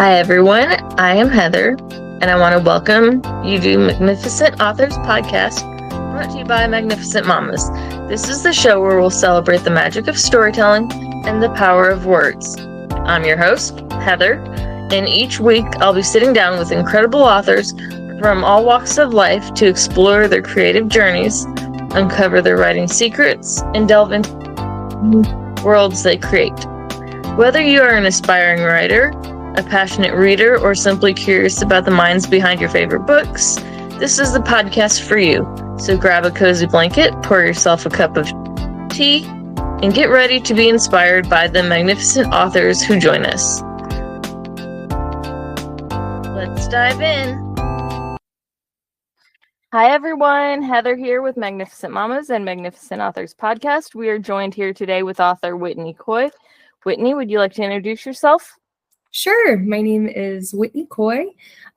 Hi everyone, I am Heather, and I want to welcome you to Magnificent Authors Podcast, brought to you by Magnificent Mamas. This is the show where we'll celebrate the magic of storytelling and the power of words. I'm your host, Heather, and each week I'll be sitting down with incredible authors from all walks of life to explore their creative journeys, uncover their writing secrets, and delve into worlds they create. Whether you are an aspiring writer, a passionate reader, or simply curious about the minds behind your favorite books, this is the podcast for you. So grab a cozy blanket, pour yourself a cup of tea, and get ready to be inspired by the magnificent authors who join us. Let's dive in. Hi everyone, Heather here with Magnificent Mamas and Magnificent Authors Podcast. We are joined here today with author Whitnee Coy. Whitnee, would you like to introduce yourself? Sure. My name is Whitnee Coy.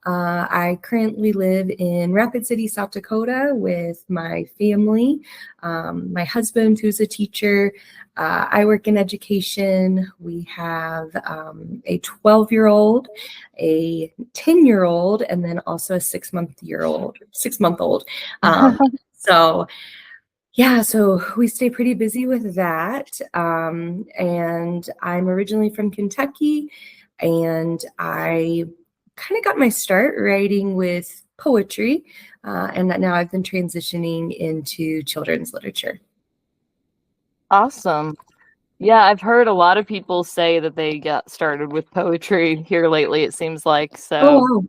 I currently live in Rapid City, South Dakota with my family, my husband, who's a teacher. I work in education. We have a 12-year-old, a 10-year-old, and then also a 6-month-old. So we stay pretty busy with that. And I'm originally from Kentucky. And I kind of got my start writing with poetry, and that now I've been transitioning into children's literature. Awesome. Yeah, I've heard a lot of people say that they got started with poetry here lately, it seems like. So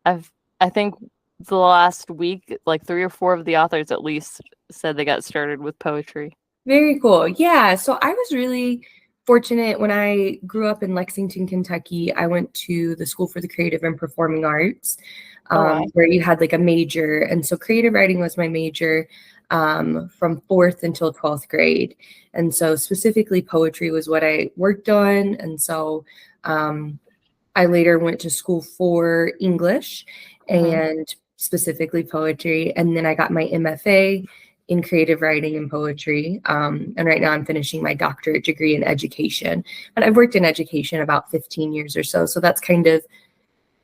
wow. I think the last week, like 3 or 4 of the authors at least said they got started with poetry. Very cool. Yeah, so I was really fortunate when I grew up in Lexington, Kentucky. I went to the School for the Creative and Performing Arts, where you had like a major. And so creative writing was my major from 4th until 12th grade. And so specifically poetry was what I worked on. And so I later went to school for English and specifically poetry. And then I got my MFA in creative writing and poetry. And right now I'm finishing my doctorate degree in education. And I've worked in education about 15 years or so. So that's kind of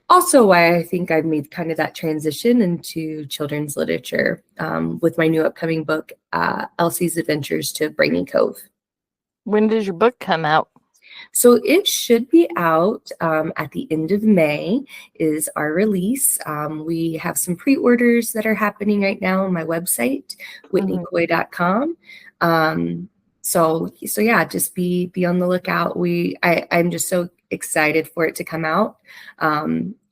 also why I think I've made kind of that transition into children's literature with my new upcoming book, Elsie's Adventures to Brainy Cove. When does your book come out? So it should be out at the end of May is our release. We have some pre-orders that are happening right now on my website, whitneecoy.com. So yeah, just be on the lookout. I'm just so excited for it to come out.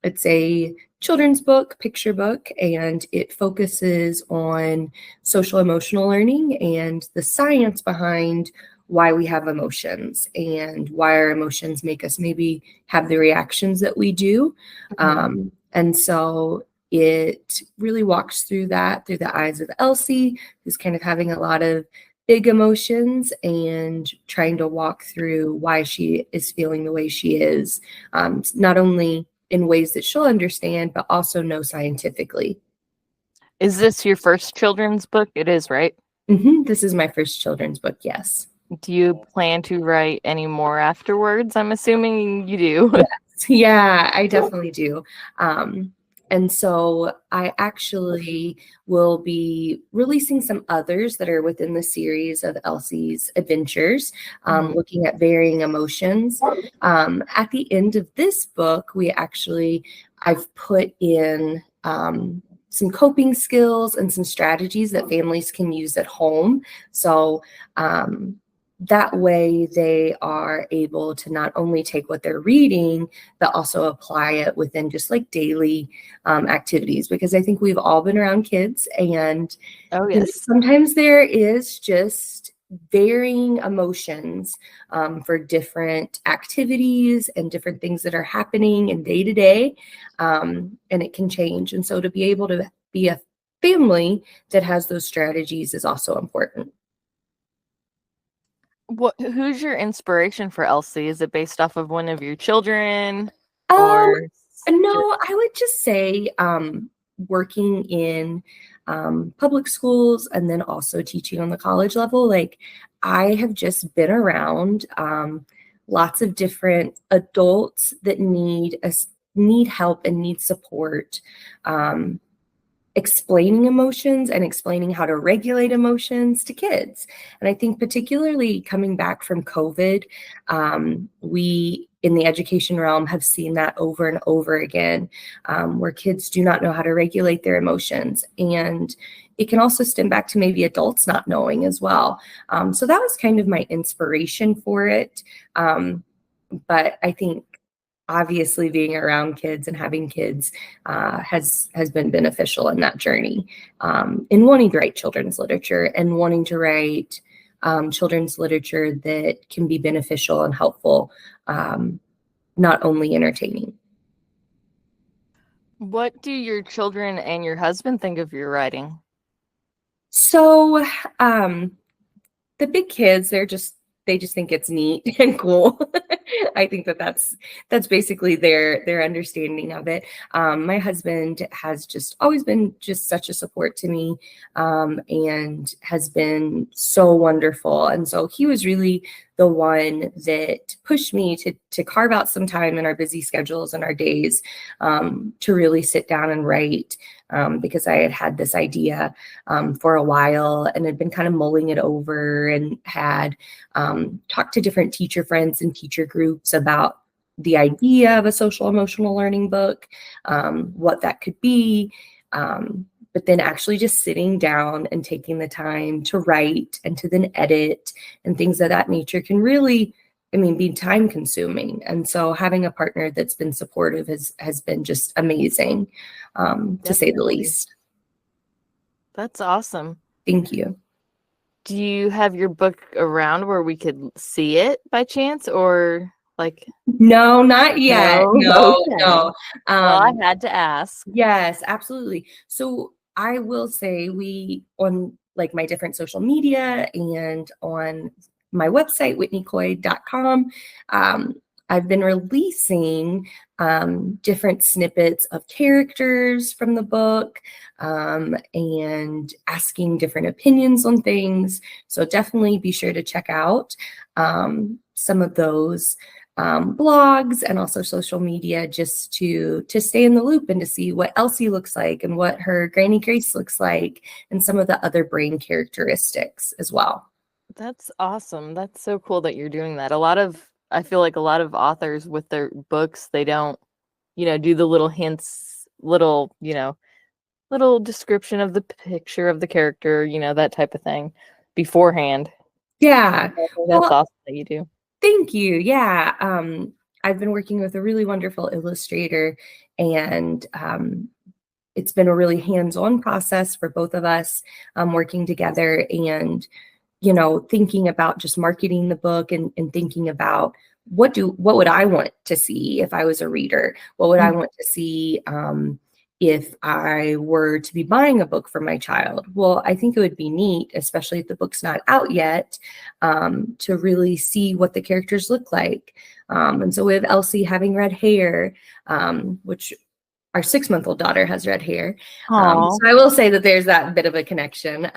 It's a children's book, picture book, and it focuses on social emotional learning and the science behind why we have emotions and why our emotions make us maybe have the reactions that we do. And so it really walks through that through the eyes of Elsie, who's kind of having a lot of big emotions and trying to walk through why she is feeling the way she is, not only in ways that she'll understand, but also know scientifically. Is this your first children's book? It is, right? This is my first children's book, yes. Do you plan to write any more afterwards? I'm assuming you do. Yes. Yeah, I definitely do. And so I actually will be releasing some others that are within the series of Elsie's Adventures, looking at varying emotions. At the end of this book, I've put in some coping skills and some strategies that families can use at home. So that way they are able to not only take what they're reading, but also apply it within just like daily activities, because I think we've all been around kids and sometimes there is just varying emotions for different activities and different things that are happening in day to day, and it can change. And so to be able to be a family that has those strategies is also important. Who's your inspiration for Elsie? Is it based off of one of your children? No, I would just say working in public schools and then also teaching on the college level. Like I have just been around lots of different adults that need help and need support, explaining emotions and explaining how to regulate emotions to kids. And I think particularly coming back from COVID, we in the education realm have seen that over and over again, where kids do not know how to regulate their emotions. And it can also stem back to maybe adults not knowing as well. So that was kind of my inspiration for it. But I think obviously being around kids and having kids has been beneficial in that journey, in wanting to write children's literature and wanting to write children's literature that can be beneficial and helpful, not only entertaining. What do your children and your husband think of your writing? So the big kids, they just think it's neat and cool. I think that's basically their understanding of it. My husband has just always been just such a support to me, and has been so wonderful. And so he was really the one that pushed me to carve out some time in our busy schedules and our days, to really sit down and write, because I had this idea for a while and had been kind of mulling it over, and had talked to different teacher friends and teacher groups about the idea of a social emotional learning book, what that could be. But then actually just sitting down and taking the time to write and to then edit and things of that nature can really, be time consuming. And so having a partner that's been supportive has been just amazing, to say the least. That's awesome. Thank you. Do you have your book around where we could see it by chance, or like? No, not yet. No. Well, I had to ask. Yes, absolutely. So I will say we, on like my different social media and on my website, whitneecoy.com, I've been releasing different snippets of characters from the book, and asking different opinions on things. So definitely be sure to check out some of those blogs and also social media, just to stay in the loop and to see what Elsie looks like and what her Granny Grace looks like, and some of the other brain characteristics as well. That's awesome. That's so cool that you're doing that. I feel like a lot of authors with their books, they don't, do the little hints, little description of the picture of the character, that type of thing beforehand. Yeah. That's awesome that you do. Thank you. Yeah. I've been working with a really wonderful illustrator, and it's been a really hands-on process for both of us, working together, and thinking about just marketing the book, and thinking about what would I want to see if I was a reader? What would I want to see if I were to be buying a book for my child? Well, I think it would be neat, especially if the book's not out yet, to really see what the characters look like. And so we have Elsie having red hair, which our 6-month-old daughter has red hair. So I will say that there's that bit of a connection.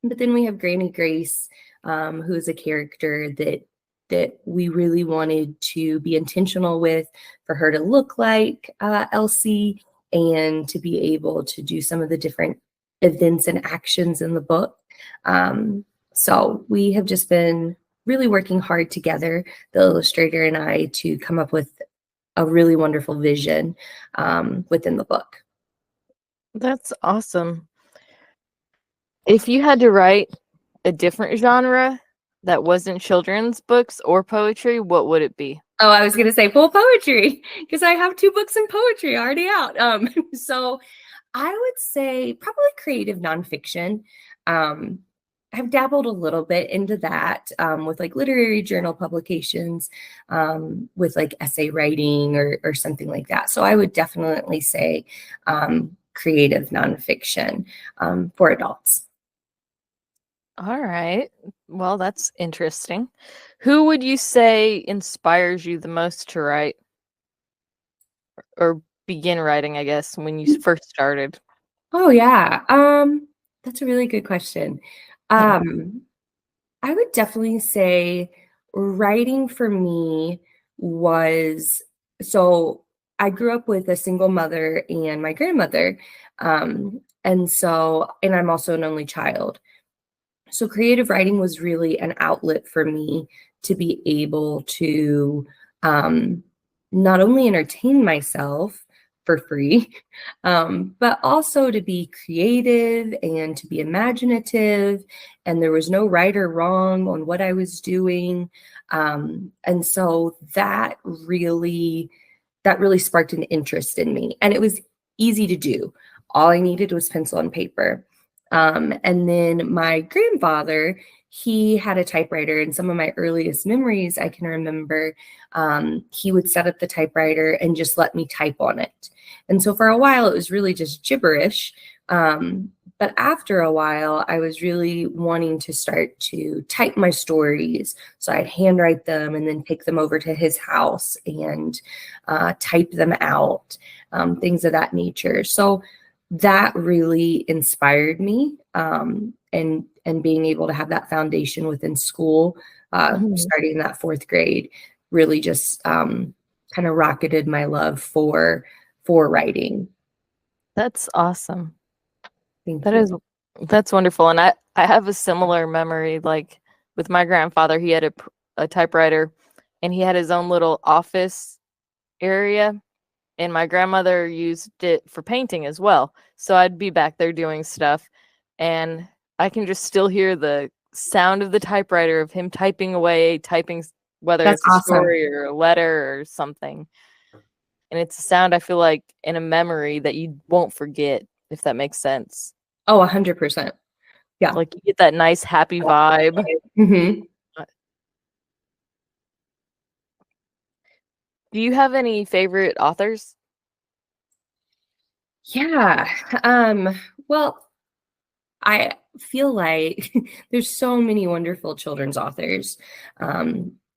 But then we have Granny Grace, who is a character that we really wanted to be intentional with, for her to look like Elsie, and to be able to do some of the different events and actions in the book. So we have just been really working hard together, the illustrator and I, to come up with a really wonderful vision within the book. That's awesome. If you had to write a different genre that wasn't children's books or poetry, what would it be? Oh, I was going to say full poetry, because I have 2 books in poetry already out. So I would say probably creative nonfiction. I've dabbled a little bit into that, with like literary journal publications, with like essay writing or something like that. So I would definitely say creative nonfiction for adults. All right. Well, that's interesting. Who would you say inspires you the most to write, or begin writing, I guess, when you first started? Oh yeah. That's a really good question. I would definitely say writing for me was, so I grew up with a single mother and my grandmother. And I'm also an only child. So creative writing was really an outlet for me to be able to um, not only entertain myself for free, but also to be creative and to be imaginative. And there was no right or wrong on what I was doing. And so that really sparked an interest in me. And it was easy to do. All I needed was pencil and paper. And then my grandfather, he had a typewriter, and some of my earliest memories I can remember, he would set up the typewriter and just let me type on it. And so for a while, it was really just gibberish. But after a while, I was really wanting to start to type my stories. So I'd handwrite them and then take them over to his house and type them out, things of that nature. So that really inspired me, and being able to have that foundation within school, starting in that fourth grade, really just kind of rocketed my love for writing. That's awesome. Thank That you. is that's wonderful. And I have a similar memory, like with my grandfather. He had a typewriter, and he had his own little office area, and my grandmother used it for painting as well. So I'd be back there doing stuff, and I can just still hear the sound of the typewriter, of him typing away, whether That's it's a awesome. story or a letter or something. And it's a sound, I feel like, in a memory that you won't forget, if that makes sense. Oh, 100%. Yeah. Like, you get that nice happy vibe. Mm-hmm. Do you have any favorite authors? Yeah. Well, I feel like there's so many wonderful children's authors,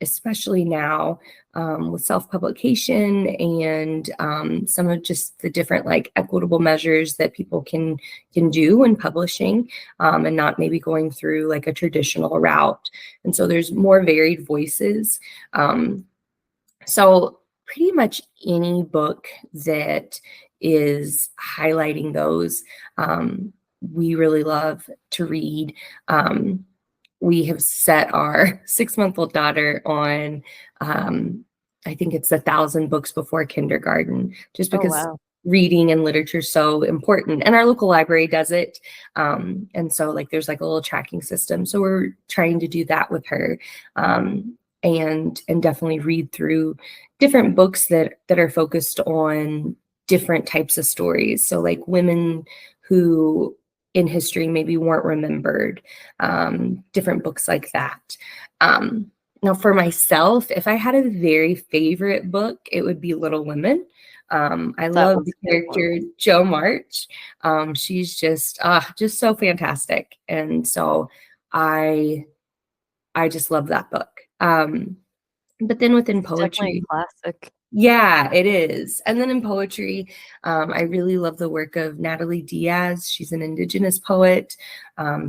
especially now, with self-publication and some of just the different like equitable measures that people can do when publishing, and not maybe going through like a traditional route. And so there's more varied voices. So pretty much any book that is highlighting those, we really love to read. We have set our 6-month-old daughter on, I think it's 1,000 books before kindergarten, just Oh, because wow. reading and literature is so important. And our local library does it. And so like there's like a little tracking system. So we're trying to do that with her. And definitely read through different books that are focused on different types of stories. So like women who in history maybe weren't remembered, different books like that. Now for myself, if I had a very favorite book, it would be Little Women. I That love was the a good one. character Jo March. She's just so fantastic. And so I just love that book. But then within It's definitely poetry, a classic. yeah, it is. And then in poetry, I really love the work of Natalie Diaz. She's an Indigenous poet.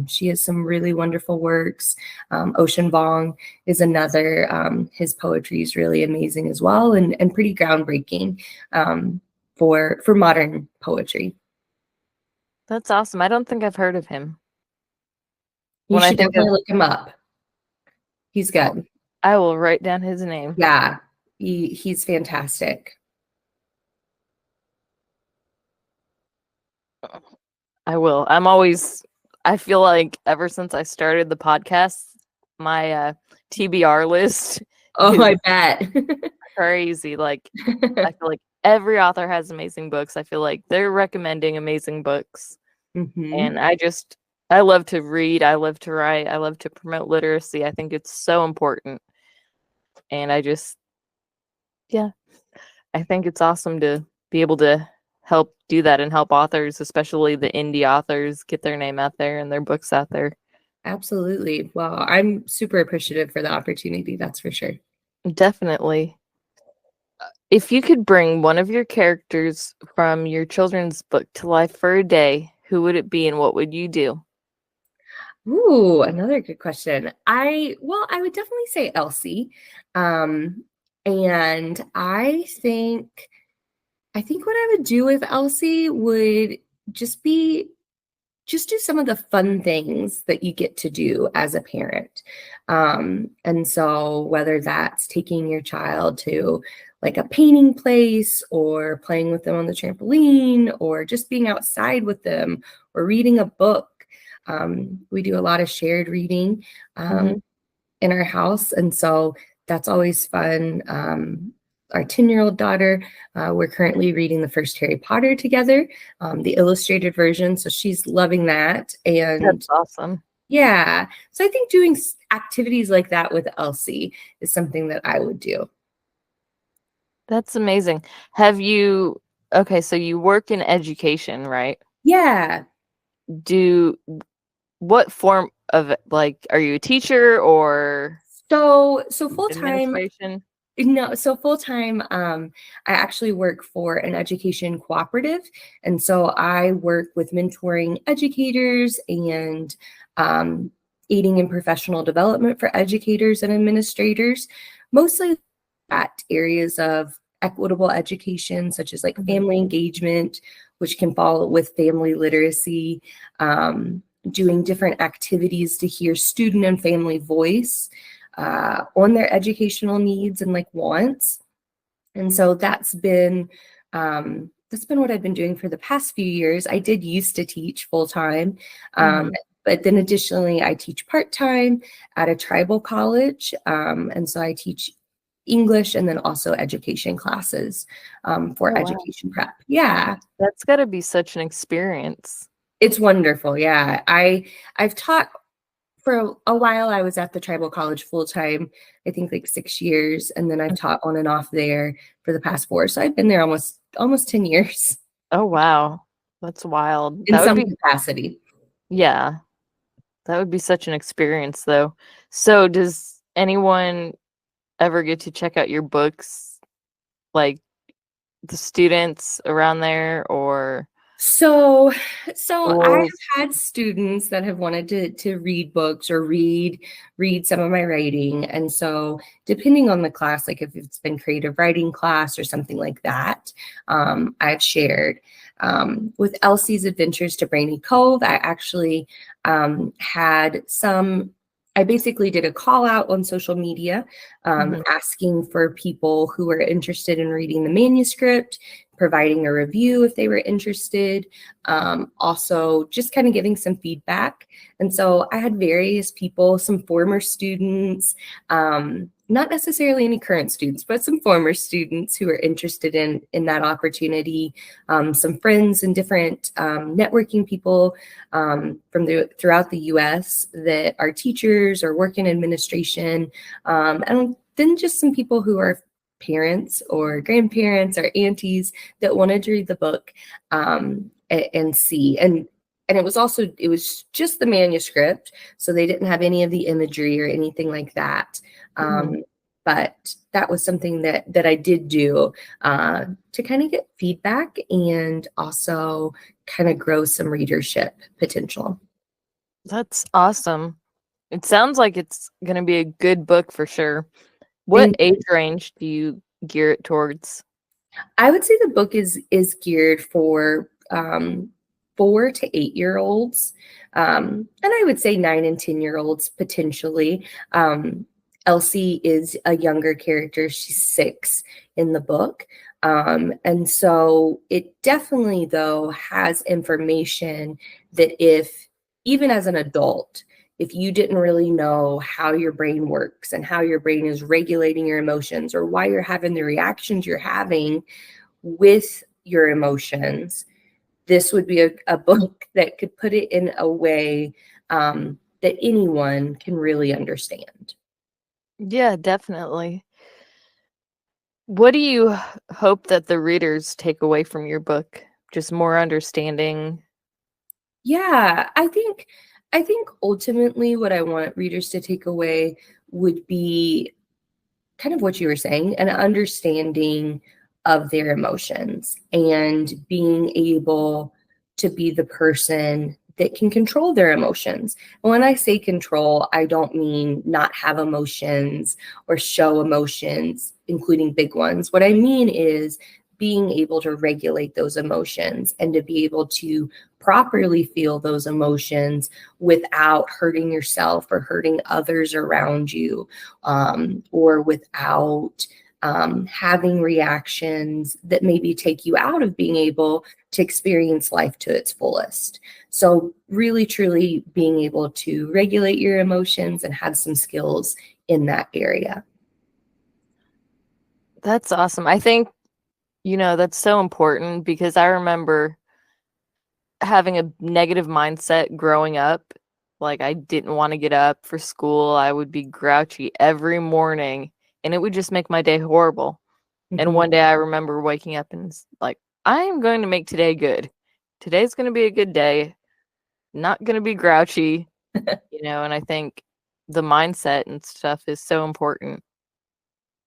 She has some really wonderful works. Ocean Vuong is another. His poetry is really amazing as well, and pretty groundbreaking, for modern poetry. That's awesome. I don't think I've heard of him. You When I should think of, definitely look him up. He's good. I will write down his name. Yeah, he's fantastic. I will. I feel like ever since I started the podcast, my TBR list Oh, is I bet. crazy. Like, I feel like every author has amazing books. I feel like they're recommending amazing books. Hmm. And I love to read. I love to write. I love to promote literacy. I think it's so important. And yeah, I think it's awesome to be able to help do that and help authors, especially the indie authors, get their name out there and their books out there. Absolutely. Well, I'm super appreciative for the opportunity, that's for sure. Definitely. If you could bring one of your characters from your children's book to life for a day, who would it be and what would you do? Ooh, another good question. I would definitely say Elsie. Um, and I think what I would do with Elsie would just be just do some of the fun things that you get to do as a parent. And so whether that's taking your child to like a painting place or playing with them on the trampoline or just being outside with them or reading a book. We do a lot of shared reading Hmm. in our house. And so that's always fun. Our 10-year-old daughter, we're currently reading the first Harry Potter together, the illustrated version. So she's loving that. That's And awesome. yeah, so I think doing activities like that with Elsie is something that I would do. That's amazing. Have you, okay, so you work in education, right? Yeah. Do, what form of, like, are you a teacher or So full time, administration? no, so full time, I actually work for an education cooperative. And so I work with mentoring educators and um, aiding in professional development for educators and administrators, mostly at areas of equitable education, such as like Mhm. family engagement, which can fall with family literacy, doing different activities to hear student and family voice on their educational needs and like wants. And so that's been what I've been doing for the past few years. I did used to teach full time, Mhm. but then additionally, I teach part time at a tribal college, and so I teach English and then also education classes for Oh, wow. education prep. Yeah, That's got to be such an experience. it's wonderful. Yeah, I've taught for a while. I was at the tribal college full time, I think like 6 years, and then I've taught on and off there for the past four. So I've been there almost 10 years Oh, wow. That's wild. in That would some be, capacity. yeah, that would be such an experience, though. So, does anyone ever get to check out your books, like the students around there or So, so I have schools? had students that have wanted to read books or read some of my writing, and so depending on the class, like if it's been creative writing class or something like that, I've shared. With Elsie's Adventures to Brainy Cove, I actually had some. I basically did a call out on social media, Mhm. asking for people who were interested in reading the manuscript, providing a review if they were interested, also just kind of giving some feedback. And so I had various people, some former students, not necessarily any current students, but some former students who are interested in that opportunity, some friends and different networking people throughout the U.S. that are teachers or work in administration, and then just some people who are parents or grandparents or aunties that wanted to read the book and see. And it was just the manuscript, so they didn't have any of the imagery or anything like that. Mhm. But that was something that I did do to kind of get feedback and also kind of grow some readership potential. That's awesome. It sounds like it's going to be a good book for sure. What Thank age range do you gear it towards? I would say the book is geared for 4 to 8 year olds, and I would say 9 and 10 year olds potentially. Elsie is a younger character; she's 6 in the book, and so it definitely though has information that if even as an adult, if you didn't really know how your brain works and how your brain is regulating your emotions or why you're having the reactions you're having with your emotions, this would be a book that could put it in a way that anyone can really understand. Yeah, definitely. What do you hope that the readers take away from your book? Just more understanding. Yeah, I think ultimately what I want readers to take away would be kind of what you were saying, an understanding of their emotions and being able to be the person that can control their emotions. And when I say control, I don't mean not have emotions or show emotions, including big ones. What I mean is being able to regulate those emotions and to be able to properly feel those emotions without hurting yourself or hurting others around you, or without having reactions that maybe take you out of being able to experience life to its fullest. So really, truly being able to regulate your emotions and have some skills in that area. That's awesome. I think, that's so important because I remember having a negative mindset growing up. Like, I didn't want to get up for school. I would be grouchy every morning, and it would just make my day horrible. And one day I remember waking up and like, I am going to make today good. Today's going to be a good day. Not going to be grouchy, and I think the mindset and stuff is so important.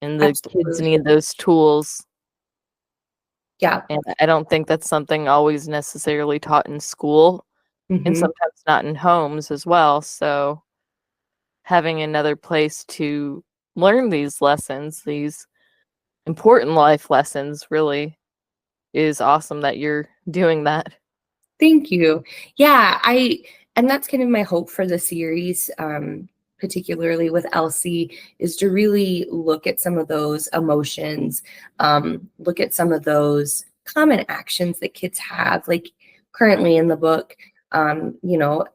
And the kids Absolutely. need those tools. Yeah. And I don't think that's something always necessarily taught in school and sometimes not in homes as well. So having another place to learn these lessons, these important life lessons, really is awesome that you're doing that. Thank you. Yeah, and that's kind of my hope for the series, particularly with Elsie, is to really look at some of those emotions, look at some of those common actions that kids have. Like currently in the book,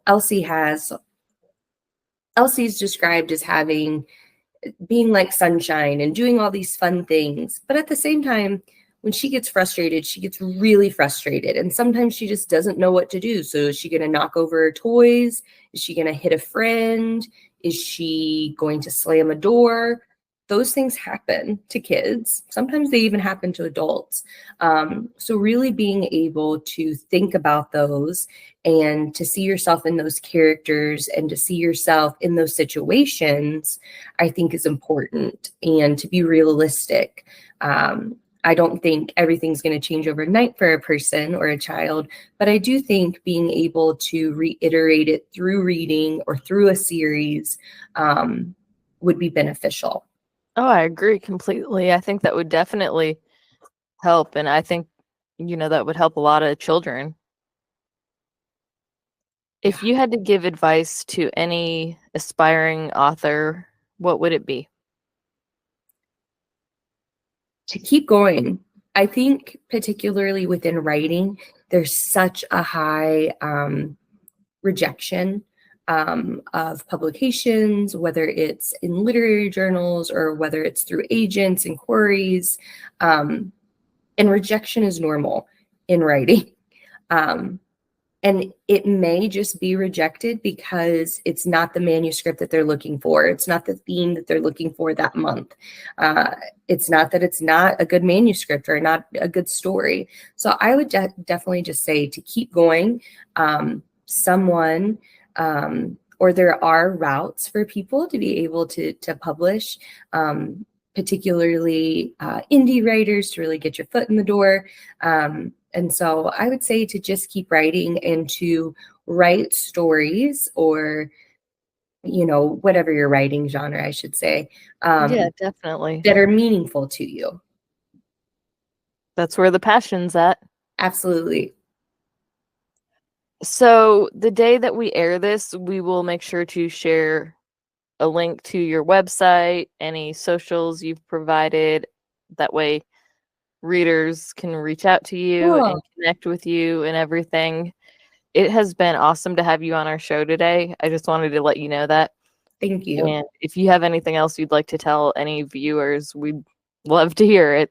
Elsie's described as being like sunshine and doing all these fun things. But at the same time, when she gets frustrated, she gets really frustrated. And sometimes she just doesn't know what to do. So is she going to knock over her toys? Is she going to hit a friend? Is she going to slam a door? Those things happen to kids. Sometimes they even happen to adults. So really being able to think about those and to see yourself in those characters and to see yourself in those situations, I think is important, and to be realistic. I don't think everything's going to change overnight for a person or a child, but I do think being able to reiterate it through reading or through a series would be beneficial. Oh, I agree completely. I think that would definitely help. And I think, that would help a lot of children. If you had to give advice to any aspiring author, what would it be? To keep going. I think particularly within writing, there's such a high rejection of publications, whether it's in literary journals or whether it's through agents and queries. And rejection is normal in writing. And it may just be rejected because it's not the manuscript that they're looking for. It's not the theme that they're looking for that month. It's not that it's not a good manuscript or not a good story. So I would definitely just say to keep going. Or there are routes for people to be able to publish, particularly indie writers, to really get your foot in the door. And so I would say to just keep writing and to write stories, or, whatever your writing genre, I should say, Yeah, definitely. that are meaningful to you. That's where the passion's at. Absolutely. So the day that we air this, we will make sure to share a link to your website, any socials you've provided. That way readers can reach out to you and connect with you and everything. It has been awesome to have you on our show today. I just wanted to let you know that. Thank you. And if you have anything else you'd like to tell any viewers, we'd love to hear it.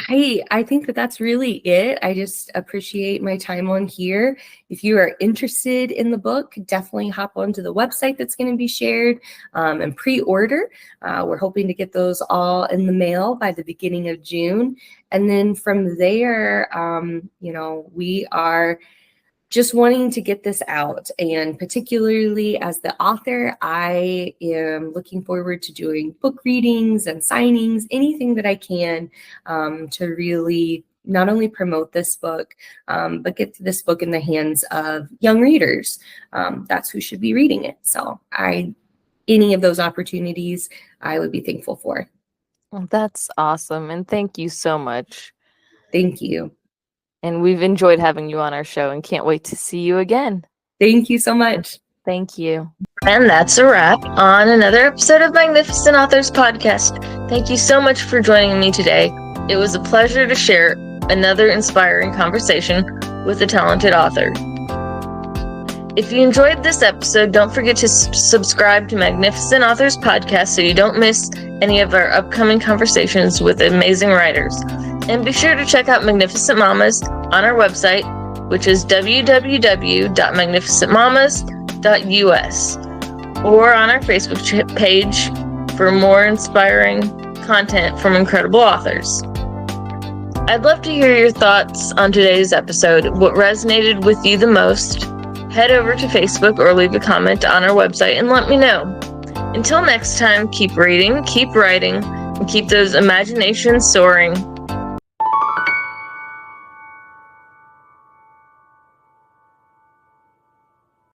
I think that that's really it. I just appreciate my time on here. If you are interested in the book, definitely hop onto the website that's going to be shared, and pre-order. We're hoping to get those all in the mail by the beginning of June. And then from there, we are just wanting to get this out. And particularly as the author, I am looking forward to doing book readings and signings, anything that I can, to really not only promote this book, but get this book in the hands of young readers. That's who should be reading it. So any of those opportunities, I would be thankful for. Well, that's awesome. And thank you so much. Thank you. And we've enjoyed having you on our show and can't wait to see you again. Thank you so much. Thank you. And that's a wrap on another episode of Magnificent Authors Podcast. Thank you so much for joining me today. It was a pleasure to share another inspiring conversation with a talented author. If you enjoyed this episode, don't forget to subscribe to Magnificent Authors Podcast so you don't miss any of our upcoming conversations with amazing writers. And be sure to check out Magnificent Mamas on our website, which is www.magnificentmamas.us, or on our Facebook page for more inspiring content from incredible authors. I'd love to hear your thoughts on today's episode. What resonated with you the most? Head over to Facebook or leave a comment on our website and let me know. Until next time, keep reading, keep writing, and keep those imaginations soaring.